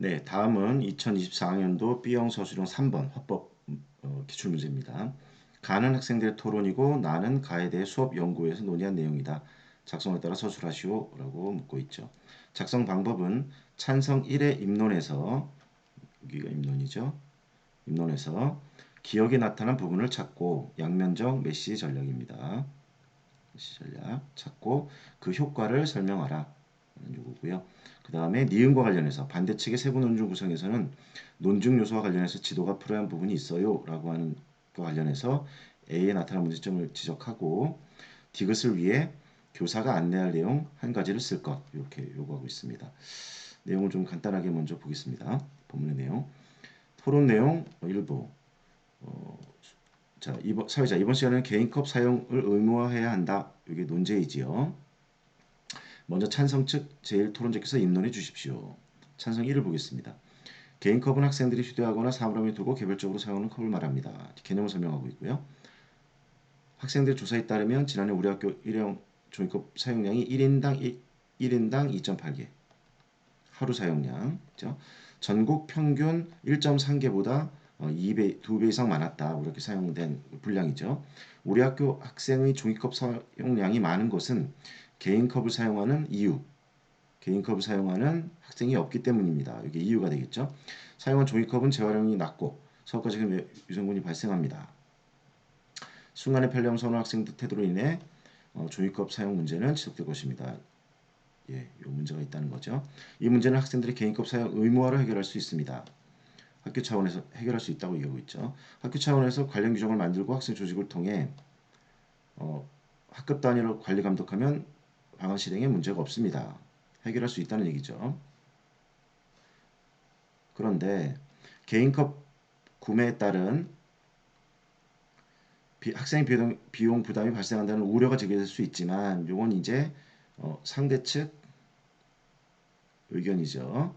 네, 다음은 2024학년도 B형 서술형 3번 화법 기출문제입니다. 가는 학생들의 토론이고 나는 가에 대해 수업 연구에서 논의한 내용이다. 작성에 따라 서술하시오 라고 묻고 있죠. 작성 방법은 찬성 1의 입론에서 여기가 입론이죠. 입론에서 기억에 나타난 부분을 찾고 양면적 메시 전략입니다. 메시 전략 찾고 그 효과를 설명하라. 요거고요. 그 다음에 니은과 관련해서 반대측의 세부 논중 구성에서는 논증 요소와 관련해서 지도가 필요한 부분이 있어요 라고 하는 것과 관련해서 A에 나타난 문제점을 지적하고 디귿을 위해 교사가 안내할 내용 한 가지를 쓸 것 이렇게 요구하고 있습니다. 내용을 좀 간단하게 먼저 보겠습니다. 본문의 내용 토론 내용 일부 자 사회자 이번 시간에는 개인컵 사용을 의무화해야 한다. 이게 논제이지요. 먼저 찬성 측 제1토론자께서 입론해 주십시오. 찬성 1을 보겠습니다. 개인컵은 학생들이 휴대하거나 사물함에 두고 개별적으로 사용하는 컵을 말합니다. 개념을 설명하고 있고요. 학생들 조사에 따르면 지난해 우리 학교 일회용 종이컵 사용량이 1인당 2.8개 하루 사용량 그죠? 전국 평균 1.3개보다 2배 이상 많았다. 이렇게 사용된 분량이죠. 우리 학교 학생의 종이컵 사용량이 많은 것은 개인컵을 사용하는 이유 개인컵을 사용하는 학생이 없기 때문입니다. 이게 이유가 되겠죠. 사용한 종이컵은 재활용이 낮고 서구적인 위생군이 발생합니다. 순간의 편리함 선호 학생들 태도로 인해 종이컵 사용 문제는 지속될 것입니다. 예, 이 문제가 있다는 거죠. 이 문제는 학생들의 개인컵 사용 의무화로 해결할 수 있습니다. 학교 차원에서 해결할 수 있다고 얘기하고 있죠. 학교 차원에서 관련 규정을 만들고 학생 조직을 통해 학급 단위로 관리 감독하면 방안 실행에 문제가 없습니다. 해결할 수 있다는 얘기죠. 그런데 개인컵 구매에 따른 학생 비용 부담이 발생한다는 우려가 제기될 수 있지만 이건 이제 상대 측 의견이죠.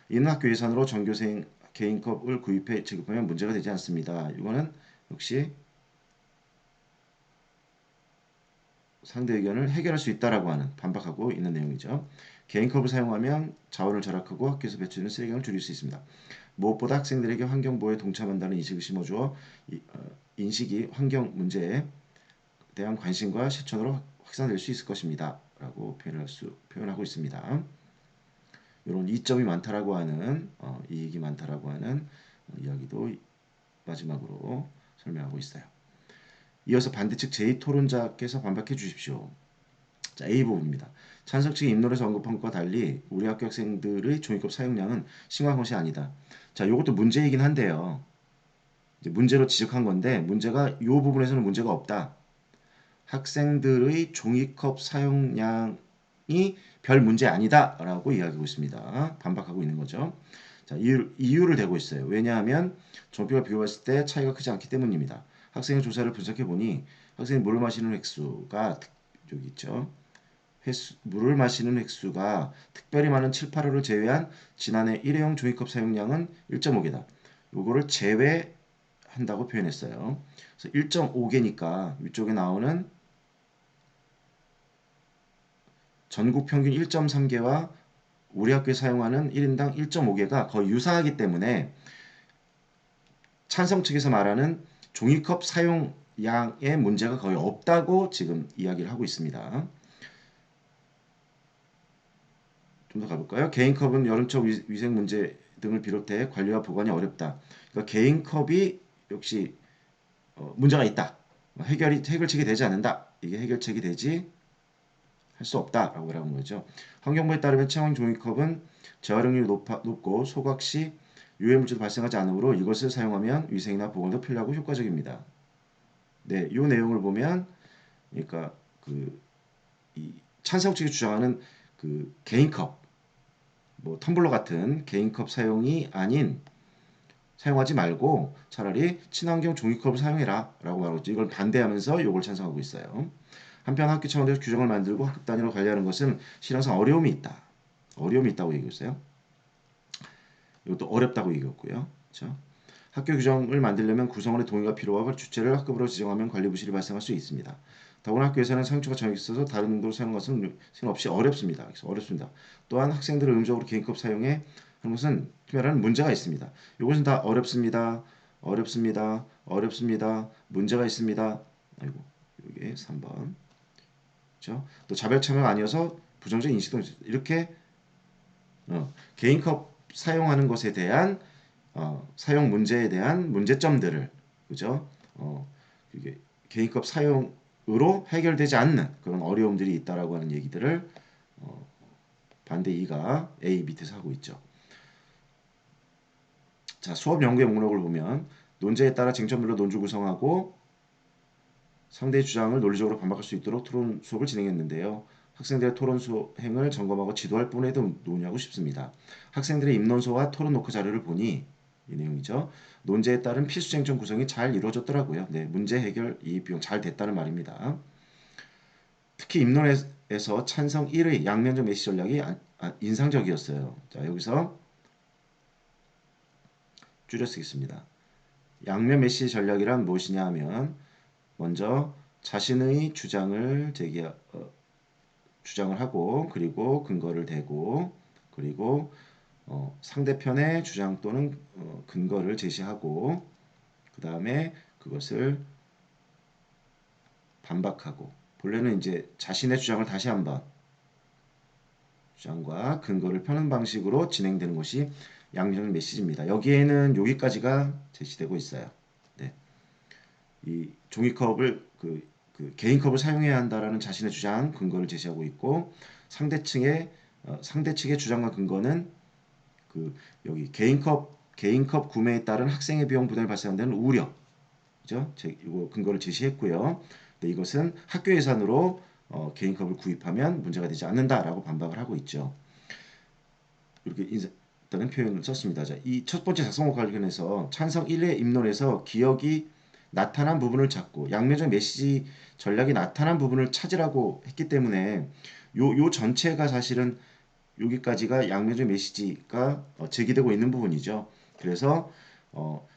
이는 학교 예산으로 전교생 개인컵을 구입해 지급하면 문제가 되지 않습니다. 이거는 역시 상대 의견을 해결할 수 있다라고 하는 반박하고 있는 내용이죠. 개인컵을 사용하면 자원을 절약하고 학교에서 배출되는 쓰레기를 줄일 수 있습니다. 무엇보다 학생들에게 환경보호에 동참한다는 인식을 심어주어 인식이 환경 문제에 대한 관심과 실천으로 확산될 수 있을 것입니다. 라고 표현하고 있습니다. 이런 이점이 많다라고 하는 이익이 많다라고 하는 이야기도 마지막으로 설명하고 있어요. 이어서 반대측 제2토론자께서 반박해 주십시오. 자, A 부분입니다. 찬성 측이 입론에서 언급한 것과 달리 우리 학교 학생들의 종이컵 사용량은 심각한 것이 아니다. 자, 이것도 문제이긴 한데요. 이제 문제로 지적한 건데 문제가 이 부분에서는 문제가 없다. 학생들의 종이컵 사용량이 별 문제 아니다라고 이야기하고 있습니다. 반박하고 있는 거죠. 자, 이유를 대고 있어요. 왜냐하면 전표와 비교했을 때 차이가 크지 않기 때문입니다. 학생의 조사를 분석해 보니 학생이 물을 마시는 횟수가 여기 있죠. 물을 마시는 횟수가 특별히 많은 7, 8호를 제외한 지난해 일회용 종이컵 사용량은 1.5개다. 요거를 제외한다고 표현했어요. 그래서 1.5개니까 위쪽에 나오는 전국 평균 1.3개와 우리 학교에 사용하는 1인당 1.5개가 거의 유사하기 때문에 찬성 측에서 말하는 종이컵 사용량의 문제가 거의 없다고 지금 이야기를 하고 있습니다. 좀 더 가볼까요? 개인컵은 여름철 위생 문제 등을 비롯해 관리와 보관이 어렵다. 그러니까 개인컵이 역시 문제가 있다. 해결책이 되지 않는다. 이게 해결책이 되지 할 수 없다라고 하는 거죠. 환경부에 따르면 체온 종이컵은 재활용률이 높고 소각 시 유해 물질도 발생하지 않으므로 이것을 사용하면 위생이나 보건도 편리하고 효과적입니다. 네, 이 내용을 보면 그러니까 이 찬성 측이 주장하는 개인컵, 뭐 텀블러 같은 개인컵 사용이 아닌 사용하지 말고 차라리 친환경 종이컵을 사용해라라고 말하고 있죠. 이걸 반대하면서 이걸 찬성하고 있어요. 한편 학교 차원에서 규정을 만들고 학급 단위로 관리하는 것은 실행상 어려움이 있다. 어려움이 있다고 얘기했어요. 이것도 어렵다고 얘기했고요. 그렇죠? 학교 규정을 만들려면 구성원의 동의가 필요하고 주체를 학급으로 지정하면 관리 부실이 발생할 수 있습니다. 더구나 학교에서는 사용처가 정해져 있어서 다른 용도로 사용하는 것은 없이 어렵습니다. 그래서 어렵습니다. 또한 학생들을 의무적으로 개인컵 사용해 하는 것은 말하는 문제가 있습니다. 이것은 다 어렵습니다. 어렵습니다. 어렵습니다. 문제가 있습니다. 아이고 이게 3번. 그렇죠? 또 자별 참여가 아니어서 부정적 인식도 이렇게 개인컵 사용하는 것에 대한 사용 문제에 대한 문제점들을 그죠? 이게 개인컵 사용으로 해결되지 않는 그런 어려움들이 있다라고 하는 얘기들을 반대 2가 A 밑에서 하고 있죠. 자, 수업 연구의 목록을 보면 논제에 따라 쟁점별로 논주 구성하고 상대의 주장을 논리적으로 반박할 수 있도록 토론 수업을 진행했는데요. 학생들의 토론 수행을 점검하고 지도할 뿐에도 논의하고 싶습니다. 학생들의 입론서와 토론 노크 자료를 보니 이 내용이죠. 논제에 따른 필수 쟁점 구성이 잘 이루어졌더라고요. 네, 문제 해결 이입 비용 잘 됐다는 말입니다. 특히 입론에서 찬성 1의 양면적 메시지 전략이 인상적이었어요. 자, 여기서 줄여 쓰겠습니다. 양면 메시지 전략이란 무엇이냐 하면 먼저 자신의 주장을 하고 그리고 근거를 대고 그리고 상대편의 주장 또는 근거를 제시하고 그 다음에 그것을 반박하고 본래는 이제 자신의 주장을 다시 한번 주장과 근거를 펴는 방식으로 진행되는 것이 양면 메시지입니다. 여기에는 여기까지가 제시되고 있어요. 네. 이 종이컵을 그 개인컵을 사용해야 한다라는 자신의 주장 근거를 제시하고 있고 상대 측의 주장과 근거는 그 여기 개인컵 구매에 따른 학생의 비용 부담이 발생한다는 우려, 그죠? 이거 근거를 제시했고요. 근데 이것은 학교 예산으로 개인컵을 구입하면 문제가 되지 않는다라고 반박을 하고 있죠. 이렇게 다는 표현을 썼습니다. 자, 이 첫 번째 작성과 관련해서 찬성 1의 입론에서 기억이 나타난 부분을 찾고 양면적 메시지 전략이 나타난 부분을 찾으라고 했기 때문에 요 전체가 사실은 여기까지가 양면적 메시지가 제기되고 있는 부분이죠. 그래서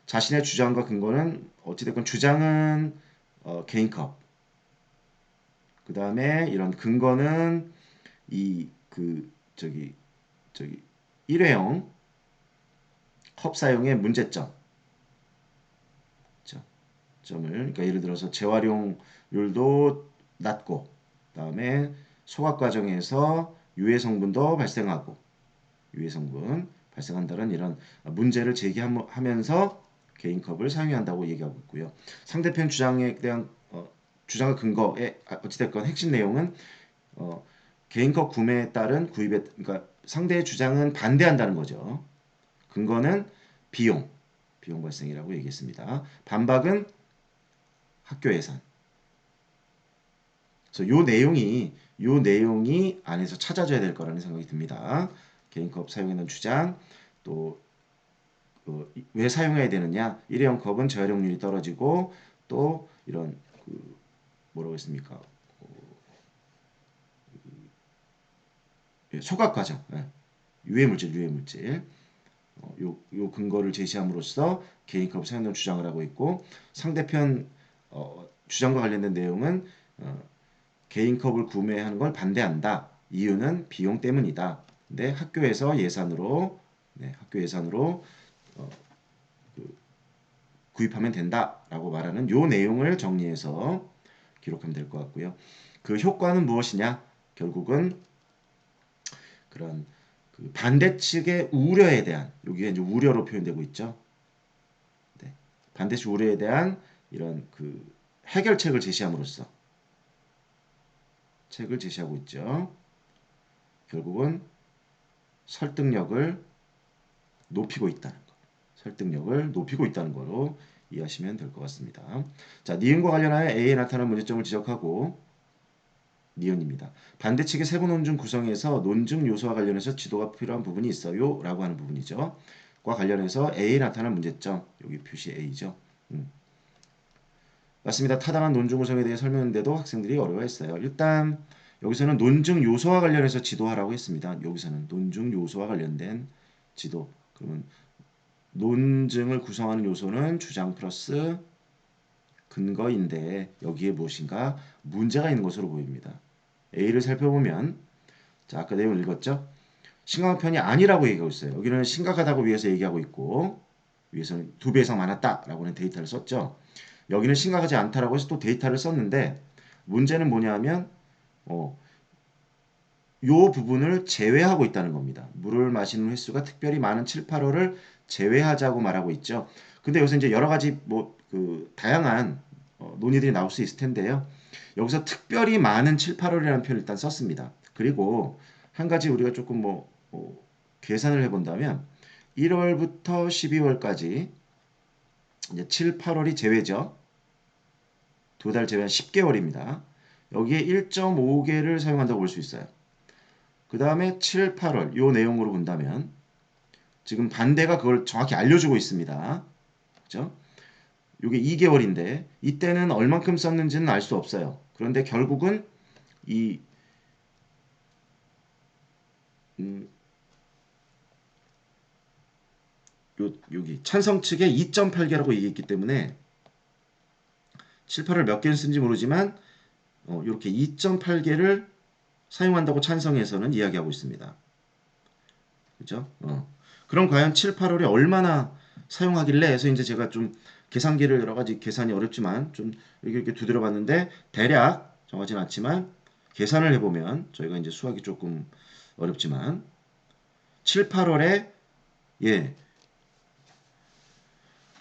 자신의 주장과 근거는 어찌됐건 주장은 개인컵, 그 다음에 이런 근거는 이 그 저기 일회용 컵 사용의 문제점, 점을 그러니까 예를 들어서 재활용률도 낮고, 그다음에 소각 과정에서 유해 성분도 발생하고 유해 성분 발생한다는 이런 문제를 제기하면서 개인컵을 사용해야 한다고 얘기하고 있고요. 상대편 주장에 대한 주장과 근거의 어찌됐건 핵심 내용은 개인컵 구매에 따른 구입에 그러니까 상대의 주장은 반대한다는 거죠. 근거는 비용 발생이라고 얘기했습니다. 반박은 학교 예산. 그래서 요 내용이 안에서 찾아져야 될 거라는 생각이 듭니다. 개인컵 사용에는 주장, 또 왜 사용해야 되느냐? 일회용 컵은 재활용률이 떨어지고 또 이런 뭐라고 했습니까? 소각 과정, 유해 물질. 요 근거를 제시함으로써 개인컵 사용을 주장을 하고 있고 상대편 주장과 관련된 내용은 개인컵을 구매하는 걸 반대한다. 이유는 비용 때문이다. 근데 학교 예산으로 어, 구입하면 된다라고 말하는 요 내용을 정리해서 기록하면 될 것 같고요. 그 효과는 무엇이냐? 결국은 그런 그 반대 측의 우려에 대한 여기가 이제 우려로 표현되고 있죠. 네. 반대측 우려에 대한 이런 그 해결책을 제시함으로써 책을 제시하고 있죠. 결국은 설득력을 높이고 있다는 거. 설득력을 높이고 있다는 거로 이해하시면 될 것 같습니다. 자, 니은과 관련하여 A에 나타난 문제점을 지적하고 니은입니다. 반대측의 세부 논증 구성에서 논증 요소와 관련해서 지도가 필요한 부분이 있어요. 라고 하는 부분이죠. 과 관련해서 A에 나타난 문제점. 여기 표시 A죠. 맞습니다. 타당한 논증 구성에 대해 설명했는데도 학생들이 어려워했어요. 일단 여기서는 논증 요소와 관련해서 지도하라고 했습니다. 여기서는 논증 요소와 관련된 지도. 그러면 논증을 구성하는 요소는 주장 플러스 근거인데 여기에 무엇인가 문제가 있는 것으로 보입니다. A를 살펴보면 자, 아까 내용 읽었죠? 심각한 편이 아니라고 얘기하고 있어요. 여기는 심각하다고 위에서 얘기하고 있고 위에서는 2배 이상 많았다라고는 데이터를 썼죠. 여기는 심각하지 않다라고 해서 또 데이터를 썼는데 문제는 뭐냐면 요 부분을 제외하고 있다는 겁니다. 물을 마시는 횟수가 특별히 많은 7, 8월을 제외하자고 말하고 있죠. 근데 여기서 이제 여러 가지 다양한 논의들이 나올 수 있을 텐데요. 여기서 특별히 많은 7, 8월이라는 표현을 일단 썼습니다. 그리고 한 가지 우리가 조금 계산을 해본다면 1월부터 12월까지 이제 7, 8월이 제외죠. 2달 제외한 10개월입니다. 여기에 1.5개를 사용한다고 볼 수 있어요. 그 다음에 7, 8월 요 내용으로 본다면 지금 반대가 그걸 정확히 알려주고 있습니다. 그죠? 요게 2개월인데 이때는 얼만큼 썼는지는 알 수 없어요. 그런데 결국은 이 여기 찬성 측에 2.8개라고 얘기했기 때문에 7, 8월 몇 개를 쓴지 모르지만 이렇게 2.8개를 사용한다고 찬성에서는 이야기하고 있습니다. 그죠? 그럼 과연 7, 8월에 얼마나 사용하길래 해서 이제 제가 좀 계산기를 여러 가지 계산이 어렵지만 좀 이렇게 두드려 봤는데 대략 정하진 않지만 계산을 해보면 저희가 이제 수학이 조금 어렵지만 7, 8월에 예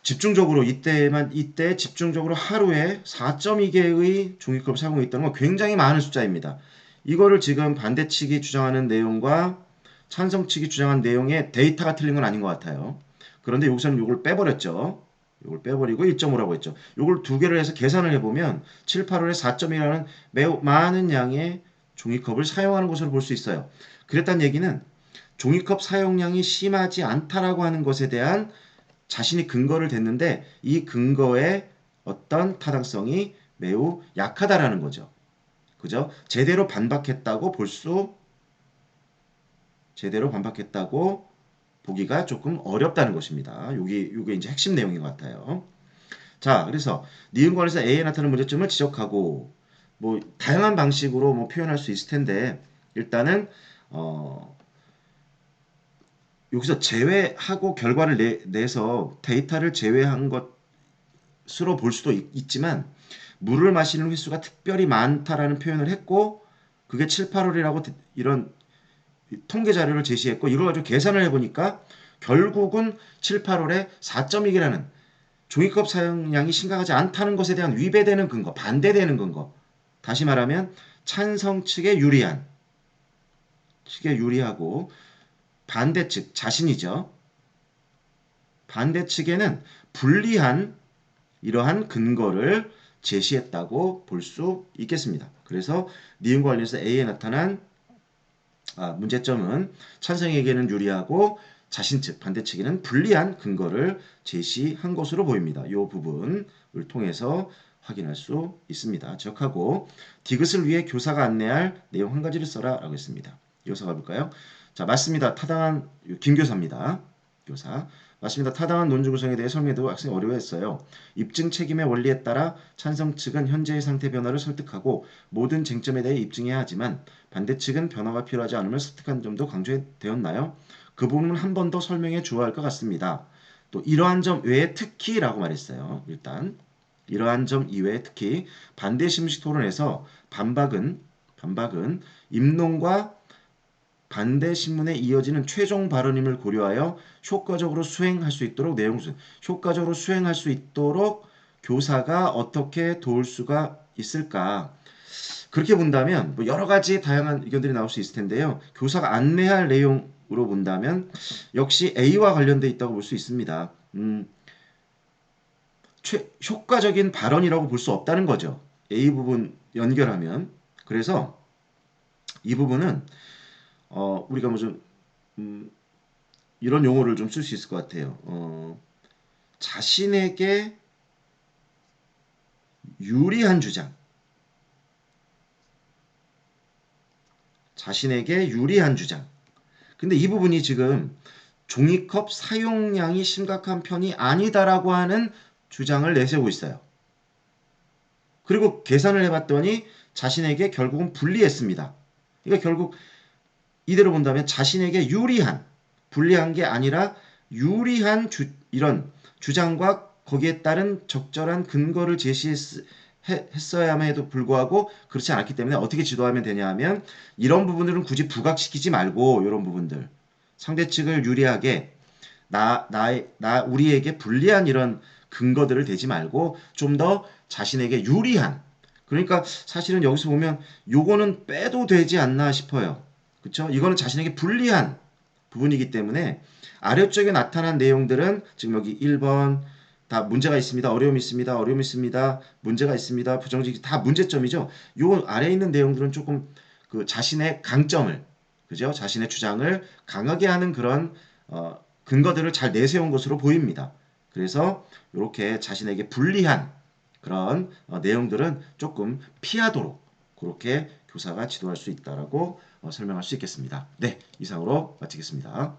집중적으로 이때 집중적으로 하루에 4.2개의 종이컵을 사용하고 있다는 건 굉장히 많은 숫자입니다. 이거를 지금 반대 측이 주장하는 내용과 찬성 측이 주장한 내용의 데이터가 틀린 건 아닌 것 같아요. 그런데 여기서는 이걸 빼버렸죠. 이걸 빼버리고 1.5라고 했죠. 이걸 두 개를 해서 계산을 해보면 7, 8월에 4.1이라는 매우 많은 양의 종이컵을 사용하는 것으로 볼 수 있어요. 그랬단 얘기는 종이컵 사용량이 심하지 않다라고 하는 것에 대한 자신이 근거를 댔는데 이 근거의 어떤 타당성이 매우 약하다라는 거죠. 그죠? 제대로 반박했다고 보기가 조금 어렵다는 것입니다. 요게 이제 핵심 내용인 것 같아요. 자, 그래서 니은권에서 A에 나타나는 문제점을 지적하고 다양한 방식으로 표현할 수 있을 텐데 일단은 여기서 제외하고 결과를 내서 데이터를 제외한 것으로 볼 수도 있지만 물을 마시는 횟수가 특별히 많다라는 표현을 했고 그게 7, 8월이라고 이런 통계 자료를 제시했고 이걸 가지고 계산을 해보니까 결국은 7, 8월에 4.2개라는 종이컵 사용량이 심각하지 않다는 것에 대한 위배되는 근거, 반대되는 근거. 다시 말하면 찬성 측에 유리하고 반대 측, 자신이죠. 반대 측에는 불리한 이러한 근거를 제시했다고 볼 수 있겠습니다. 그래서 니은과 관련해서 A에 나타난 문제점은 찬성에게는 유리하고 자신 측, 반대 측에는 불리한 근거를 제시한 것으로 보입니다. 이 부분을 통해서 확인할 수 있습니다. 지적하고 디귿을 위해 교사가 안내할 내용 한 가지를 써라 라고 했습니다. 교사 가볼까요? 자, 맞습니다. 타당한 김교사입니다. 교사. 맞습니다. 타당한 논증 구성에 대해 설명해도 학생이 어려워했어요. 입증 책임의 원리에 따라 찬성 측은 현재의 상태 변화를 설득하고 모든 쟁점에 대해 입증해야 하지만 반대 측은 변화가 필요하지 않음을 설득한 점도 강조되었나요? 그 부분은 한 번 더 설명해 주어야 할 것 같습니다. 또 이러한 점 외에 특히라고 말했어요. 일단 이러한 점 이외에 특히 반대 심식 토론에서 반박은 입론과 반대 신문에 이어지는 최종 발언임을 고려하여 효과적으로 수행할 수 있도록 효과적으로 수행할 수 있도록 교사가 어떻게 도울 수가 있을까? 그렇게 본다면 여러 가지 다양한 의견들이 나올 수 있을 텐데요. 교사가 안내할 내용으로 본다면 역시 A와 관련돼 있다고 볼 수 있습니다. 효과적인 발언이라고 볼 수 없다는 거죠. A 부분 연결하면. 그래서 이 부분은 우리가 무슨 이런 용어를 좀 쓸 수 있을 것 같아요. 자신에게 유리한 주장. 자신에게 유리한 주장. 근데 이 부분이 지금 종이컵 사용량이 심각한 편이 아니다라고 하는 주장을 내세우고 있어요. 그리고 계산을 해봤더니 자신에게 결국은 불리했습니다. 그러니까 결국 이대로 본다면 자신에게 유리한, 불리한 게 아니라 유리한 이런 주장과 거기에 따른 적절한 근거를 제시했어야함에도 불구하고 그렇지 않았기 때문에 어떻게 지도하면 되냐 하면 이런 부분들은 굳이 부각시키지 말고 이런 부분들 상대 측을 유리하게 우리에게 불리한 이런 근거들을 대지 말고 좀 더 자신에게 유리한 그러니까 사실은 여기서 보면 요거는 빼도 되지 않나 싶어요. 그쵸? 이거는 자신에게 불리한 부분이기 때문에 아래쪽에 나타난 내용들은 지금 여기 1번 다 문제가 있습니다. 어려움이 있습니다. 어려움이 있습니다. 문제가 있습니다. 부정직 다 문제점이죠. 요 아래에 있는 내용들은 조금 그 자신의 강점을 그죠? 자신의 주장을 강하게 하는 그런 근거들을 잘 내세운 것으로 보입니다. 그래서 이렇게 자신에게 불리한 그런 내용들은 조금 피하도록 그렇게 교사가 지도할 수 있다라고 설명할 수 있겠습니다. 네, 이상으로 마치겠습니다.